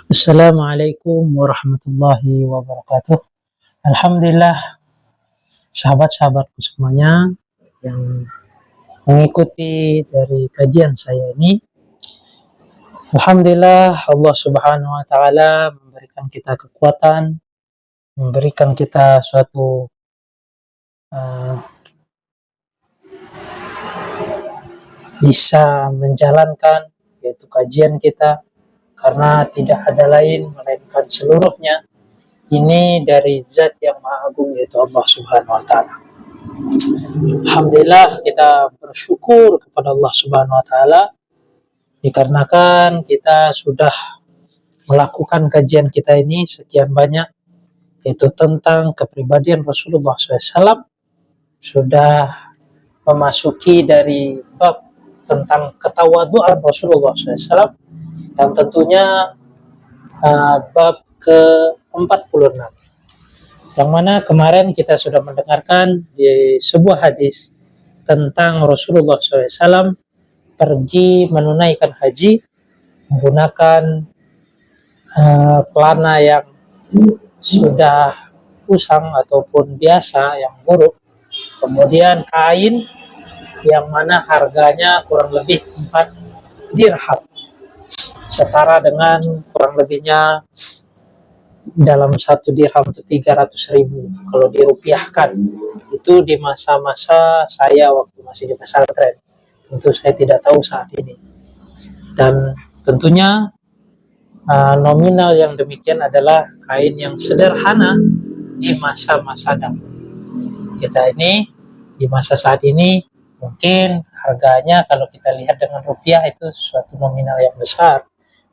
Assalamualaikum warahmatullahi wabarakatuh. Alhamdulillah, sahabat-sahabatku semuanya yang mengikuti dari kajian saya ini. Alhamdulillah, Allah Subhanahu wa Ta'ala memberikan kita kekuatan, memberikan kita suatu bisa menjalankan yaitu kajian kita, karena tidak ada lain melainkan seluruhnya ini dari zat yang maha agung, yaitu Allah Subhanahu wa Ta'ala. Alhamdulillah, kita bersyukur kepada Allah Subhanahu wa Ta'ala dikarenakan kita sudah melakukan kajian kita ini sekian banyak, yaitu tentang kepribadian Rasulullah SAW. Sudah memasuki dari bab tentang ketawaduan Rasulullah SAW, yang tentunya bab ke-46, yang mana kemarin kita sudah mendengarkan di sebuah hadis tentang Rasulullah SAW pergi menunaikan haji menggunakan pelana yang sudah usang ataupun biasa yang buruk, kemudian kain yang mana harganya kurang lebih 4 dirham, setara dengan kurang lebihnya dalam 1 dirham itu 300.000 kalau dirupiahkan. Itu di masa-masa saya waktu masih di pesantren. Tentu saya tidak tahu saat ini. Dan tentunya nominal yang demikian adalah kain yang sederhana di masa-masa dahulu. Kita ini di masa saat ini mungkin harganya kalau kita lihat dengan rupiah itu suatu nominal yang besar.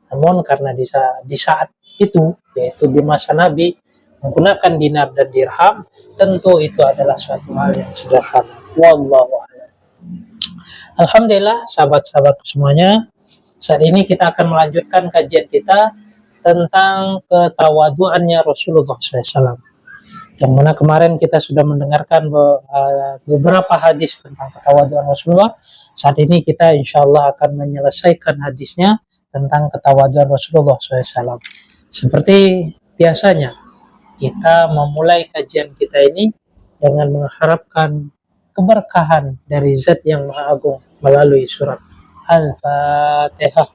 Namun karena di saat itu, yaitu di masa Nabi, menggunakan dinar dan dirham, tentu itu adalah suatu hal yang sederhana. Wallahu a'lam. Alhamdulillah, sahabat-sahabat semuanya, saat ini kita akan melanjutkan kajian kita tentang ketawaduannya Rasulullah SAW. Yang mana kemarin kita sudah mendengarkan beberapa hadis tentang ketawaduan Rasulullah. Saat ini kita insya Allah akan menyelesaikan hadisnya tentang ketawaduan Rasulullah SAW. Seperti biasanya, kita memulai kajian kita ini dengan mengharapkan keberkahan dari zat yang maha agung melalui surat Al-Fatihah.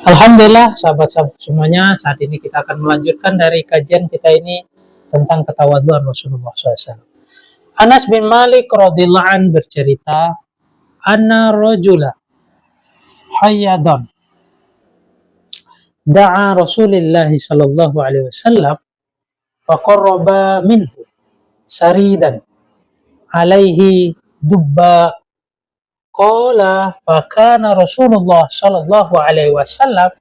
Alhamdulillah, sahabat-sahabat semuanya, saat ini kita akan melanjutkan dari kajian kita ini tentang ketawaduan Rasulullah SAW. Anas bin Malik radhiyallahu anhu bercerita, anna rajula hayyadan da'a Rasulullah sallallahu alaihi wasallam faqarraba minhu saridan alaihi dubba. Qala fakana Rasulullah sallallahu alaihi wasallam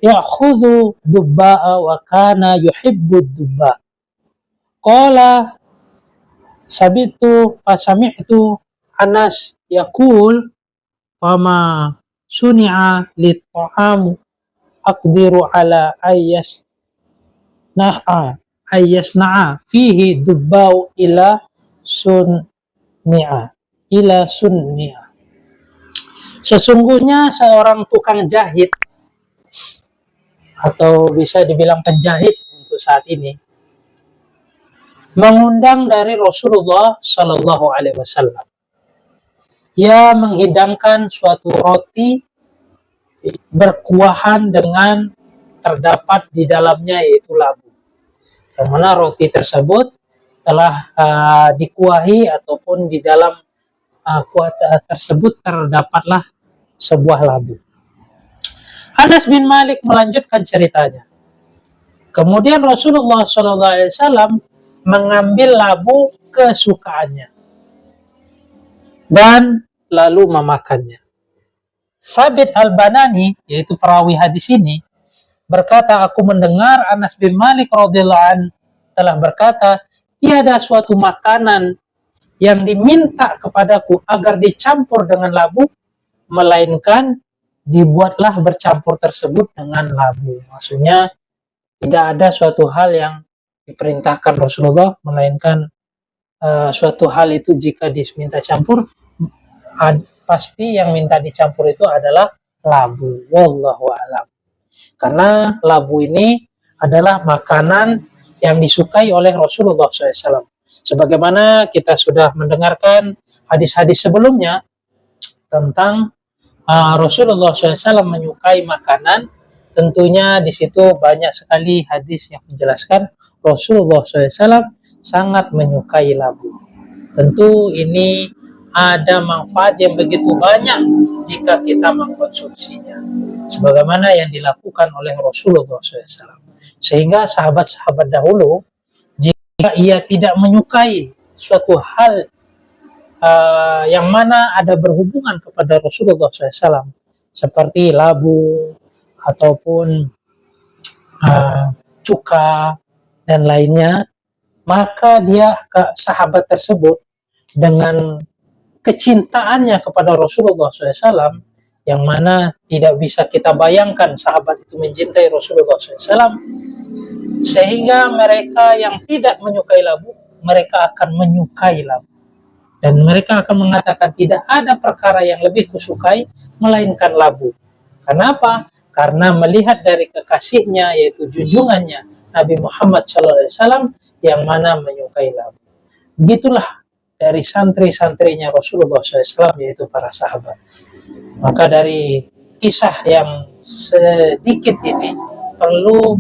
ya'khudhu dubba'a wa kana yuhibbu dubba. Qala sabitu fasami'tu Anas yaqul fama suni'a lit-ta'am aqdiru ala ayyasna'a fihi dubbau ila sunni'a. Sesungguhnya seorang tukang jahit, atau bisa dibilang penjahit untuk saat ini, mengundang dari Rasulullah Shallallahu Alaihi Wasallam. Ia menghidangkan suatu roti berkuahan dengan terdapat di dalamnya yaitu labu, yang mana roti tersebut telah dikuahi ataupun di dalam kuah tersebut terdapatlah sebuah labu. Anas bin Malik melanjutkan ceritanya. Kemudian Rasulullah SAW mengambil labu kesukaannya dan lalu memakannya. Sabit al-Banani, yaitu perawi hadis ini, berkata, aku mendengar Anas bin Malik radhiyallahu an telah berkata, tiada suatu makanan yang diminta kepadaku agar dicampur dengan labu, melainkan dibuatlah bercampur tersebut dengan labu. Maksudnya tidak ada suatu hal yang diperintahkan Rasulullah, melainkan suatu hal itu jika diminta campur, pasti yang minta dicampur itu adalah labu. Wallahu a'lam. Karena labu ini adalah makanan yang disukai oleh Rasulullah SAW. Sebagaimana kita sudah mendengarkan hadis-hadis sebelumnya tentang Rasulullah SAW menyukai makanan. Tentunya di situ banyak sekali hadis yang menjelaskan Rasulullah SAW sangat menyukai labu. Tentu ini ada manfaat yang begitu banyak jika kita mengkonsumsinya, sebagaimana yang dilakukan oleh Rasulullah SAW. Sehingga sahabat-sahabat dahulu, jika ia tidak menyukai suatu hal yang mana ada berhubungan kepada Rasulullah SAW, seperti labu ataupun cuka dan lainnya, maka dia sahabat tersebut dengan kecintaannya kepada Rasulullah SAW, yang mana tidak bisa kita bayangkan sahabat itu mencintai Rasulullah SAW, sehingga mereka yang tidak menyukai labu, mereka akan menyukai labu. Dan mereka akan mengatakan tidak ada perkara yang lebih kusukai melainkan labu. Kenapa? Karena melihat dari kekasihnya, yaitu junjungannya Nabi Muhammad SAW, yang mana menyukai labu. Begitulah dari santri-santrinya Rasulullah SAW, yaitu para sahabat. Maka dari kisah yang sedikit ini perlu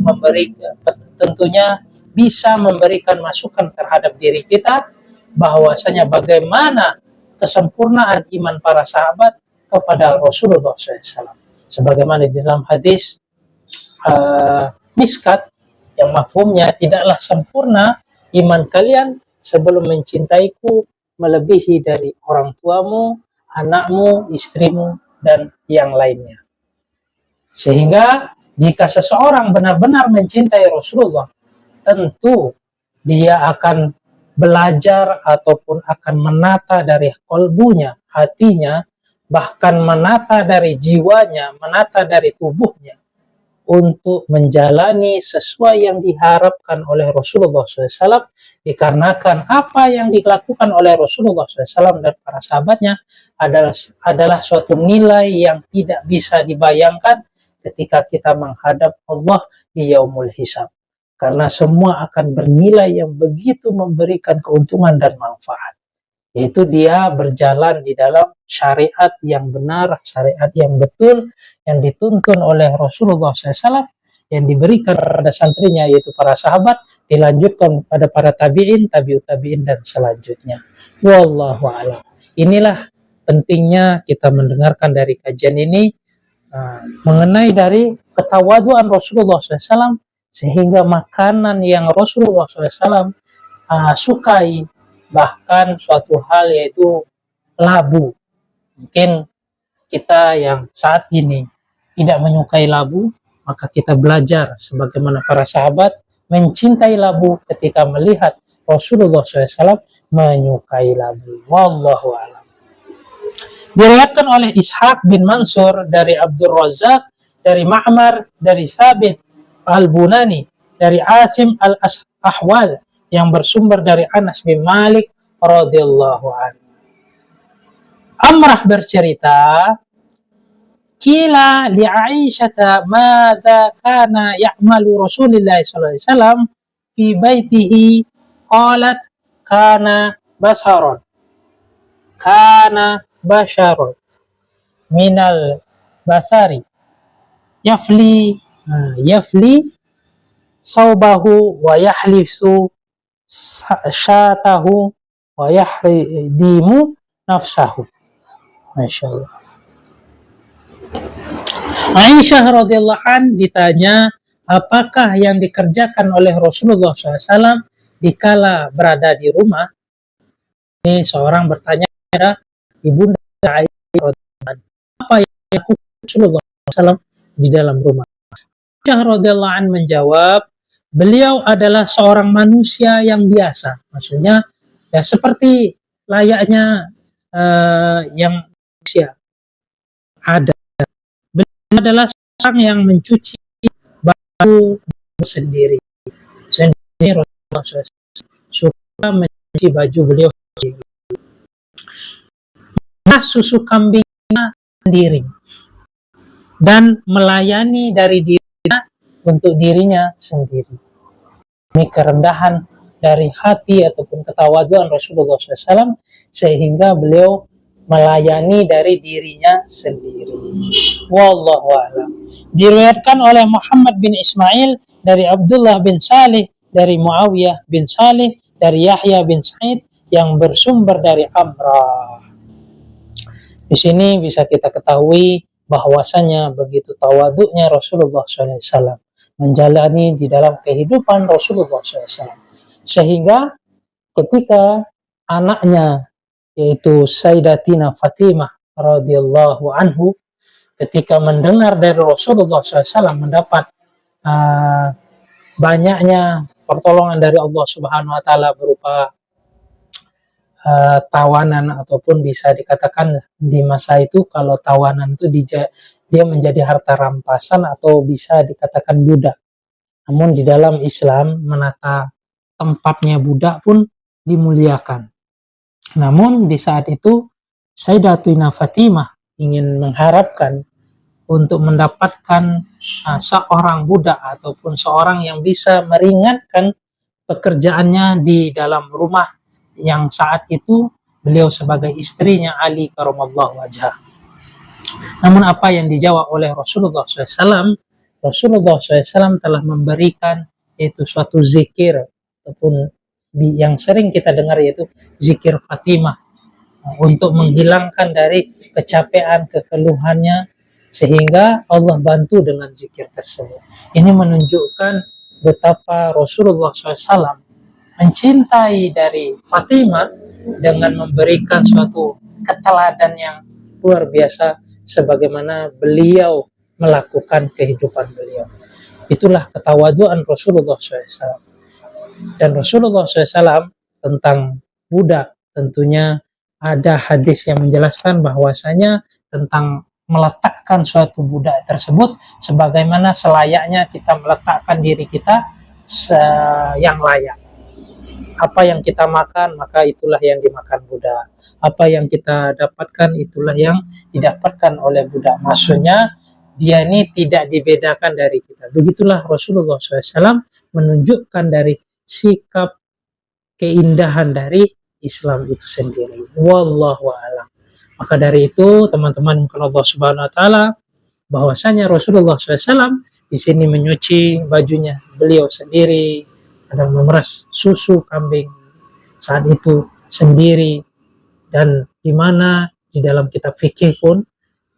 tentunya bisa memberikan masukan terhadap diri kita, bahwasanya bagaimana kesempurnaan iman para sahabat kepada Rasulullah SAW. Sebagaimana di dalam hadis Miskat, yang mafhumnya, tidaklah sempurna iman kalian sebelum mencintaiku melebihi dari orang tuamu, anakmu, istrimu, dan yang lainnya. Sehingga jika seseorang benar-benar mencintai Rasulullah, tentu dia akan belajar ataupun akan menata dari kolbunya, hatinya, bahkan menata dari jiwanya, menata dari tubuhnya, untuk menjalani sesuai yang diharapkan oleh Rasulullah SAW, dikarenakan apa yang dilakukan oleh Rasulullah SAW dan para sahabatnya adalah suatu nilai yang tidak bisa dibayangkan ketika kita menghadap Allah di yaumul hisab. Karena semua akan bernilai yang begitu memberikan keuntungan dan manfaat. Yaitu dia berjalan di dalam syariat yang benar, syariat yang betul, yang dituntun oleh Rasulullah SAW, yang diberikan pada santrinya, yaitu para sahabat, dilanjutkan pada para tabi'in, tabi'ut tabi'in, dan selanjutnya. Wallahu a'lam. Inilah pentingnya kita mendengarkan dari kajian ini mengenai dari ketawaduan Rasulullah SAW, sehingga makanan yang Rasulullah SAW sukai, bahkan suatu hal yaitu labu. Mungkin kita yang saat ini tidak menyukai labu, maka kita belajar sebagaimana para sahabat mencintai labu ketika melihat Rasulullah SAW menyukai labu. Wallahu a'lam. Diriwayatkan oleh Ishaq bin Mansur dari Abdul Razak, dari Ma'mar, dari Sabit Al-Bunani, dari Asim Al-Ahwal, yang bersumber dari Anas bin Malik radhiyallahu anhu. Amrah bercerita, kila li Aisyah madza kana ya'malu Rasulullah sallallahu alaihi wasallam fi baitihi, qalat kana basharon minal basari yafli saubahu wa yahlisu syatahu wa yahridimu nafsahu. Masya Allah. Aisyah radhiyallahu an ditanya apakah yang dikerjakan oleh Rasulullah SAW dikala berada di rumah. Ini seorang bertanya kepada ibunda Aisyah radhiyallahu an, apa yang dilakukan Rasulullah SAW di dalam rumah. Aisyah radhiyallahu an menjawab, beliau adalah seorang manusia yang biasa. Maksudnya ya seperti layaknya yang manusia ada. Beliau adalah seorang yang mencuci baju sendiri. Sendiri Rasulullah SAW suka mencuci baju beliau sendiri. Nah, susu kambingnya sendiri dan melayani dari dirinya untuk dirinya sendiri. Ini kerendahan dari hati ataupun ketawaduan Rasulullah SAW sehingga beliau melayani dari dirinya sendiri. Wallahu a'lam. Diriwayatkan oleh Muhammad bin Ismail dari Abdullah bin Salih dari Muawiyah bin Salih dari Yahya bin Sa'id yang bersumber dari Amrah. Di sini bisa kita ketahui bahwasanya begitu tawaduknya Rasulullah SAW menjalani di dalam kehidupan Rasulullah SAW. Sehingga ketika anaknya yaitu Sayyidatina Fatimah radhiyallahu anhu ketika mendengar dari Rasulullah SAW mendapat banyaknya pertolongan dari Allah Subhanahu wa taala berupa tawanan ataupun bisa dikatakan di masa itu kalau tawanan itu dia menjadi harta rampasan atau bisa dikatakan budak. Namun di dalam Islam menata tempatnya budak pun dimuliakan. Namun di saat itu Sayyidatina Fatimah ingin mengharapkan untuk mendapatkan seorang budak ataupun seorang yang bisa meringankan pekerjaannya di dalam rumah yang saat itu beliau sebagai istrinya Ali karamallahu wajhah. Namun apa yang dijawab oleh Rasulullah SAW, Rasulullah SAW telah memberikan yaitu suatu zikir ataupun yang sering kita dengar yaitu zikir Fatimah untuk menghilangkan dari kecapean, kekeluhannya sehingga Allah bantu dengan zikir tersebut. Ini menunjukkan betapa Rasulullah SAW mencintai dari Fatimah dengan memberikan suatu keteladan yang luar biasa sebagaimana beliau melakukan kehidupan beliau. Itulah ketawaduan Rasulullah SAW. Dan Rasulullah SAW tentang budak tentunya ada hadis yang menjelaskan bahwasanya tentang meletakkan suatu budak tersebut sebagaimana selayaknya kita meletakkan diri kita yang layak. Apa yang kita makan, maka itulah yang dimakan budak. Apa yang kita dapatkan, itulah yang didapatkan oleh budak. Maksudnya, dia ini tidak dibedakan dari kita. Begitulah Rasulullah SAW menunjukkan dari sikap keindahan dari Islam itu sendiri. Wallahu a'lam. Maka dari itu, teman-teman Allah Subhanahu wa taala, bahwasanya Rasulullah SAW di sini menyuci bajunya beliau sendiri, dan memeras susu kambing saat itu sendiri, dan di mana di dalam kitab fikih pun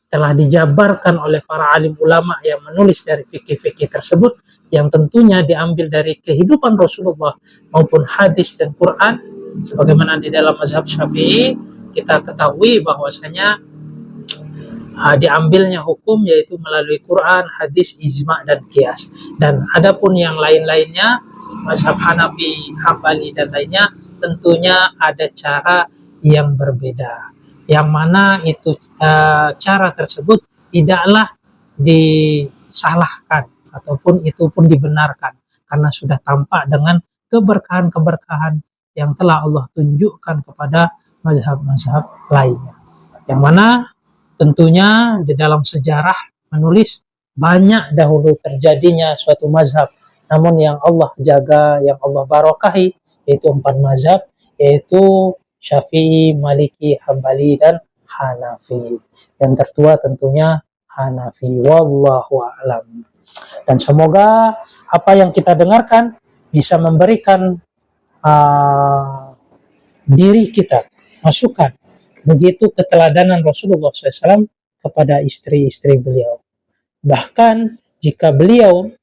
telah dijabarkan oleh para alim ulama yang menulis dari fikih-fikih tersebut yang tentunya diambil dari kehidupan Rasulullah maupun hadis dan Quran sebagaimana di dalam mazhab Syafi'i kita ketahui bahwasanya diambilnya hukum yaitu melalui Quran, hadis, ijma dan qiyas. Dan adapun yang lain-lainnya mazhab Hanafi, Hambali dan lainnya tentunya ada cara yang berbeda. Yang mana itu cara tersebut tidaklah disalahkan ataupun itu pun dibenarkan karena sudah tampak dengan keberkahan-keberkahan yang telah Allah tunjukkan kepada mazhab-mazhab lainnya. Yang mana tentunya di dalam sejarah menulis banyak dahulu terjadinya suatu mazhab, namun yang Allah jaga, yang Allah barokahi yaitu 4 mazhab, yaitu Syafi'i, Maliki, Hambali dan Hanafi. Yang tertua tentunya Hanafi. Wallahu a'lam. Dan semoga apa yang kita dengarkan bisa memberikan diri kita masukan begitu keteladanan Rasulullah SAW kepada istri-istri beliau. Bahkan jika beliau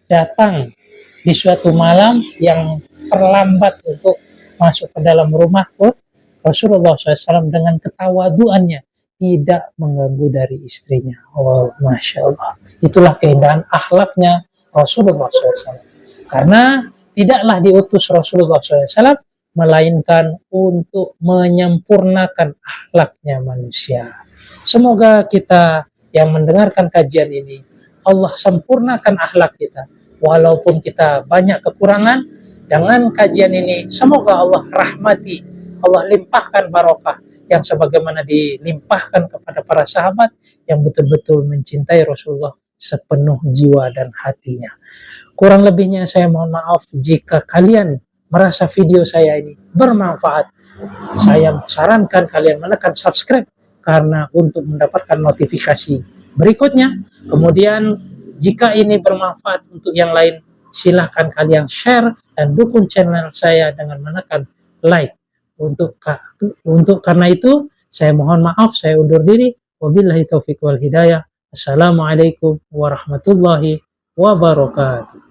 datang di suatu malam yang terlambat untuk masuk ke dalam rumah pun, Rasulullah SAW dengan ketawaduannya tidak mengganggu dari istrinya. Oh, Masya Allah. Itulah keindahan akhlaknya Rasulullah SAW. Karena tidaklah diutus Rasulullah SAW melainkan untuk menyempurnakan akhlaknya manusia. Semoga kita yang mendengarkan kajian ini, Allah sempurnakan akhlak kita. Walaupun kita banyak kekurangan, dengan kajian ini semoga Allah rahmati, Allah limpahkan barokah yang sebagaimana dilimpahkan kepada para sahabat yang betul-betul mencintai Rasulullah sepenuh jiwa dan hatinya. Kurang lebihnya saya mohon maaf jika kalian merasa video saya ini bermanfaat. Saya sarankan kalian menekan subscribe karena untuk mendapatkan notifikasi berikutnya. Kemudian jika ini bermanfaat untuk yang lain, silahkan kalian share dan dukung channel saya dengan menekan like. Karena itu saya mohon maaf, saya undur diri. Wabillahi taufiq wal hidayah. Assalamualaikum warahmatullahi wabarakatuh.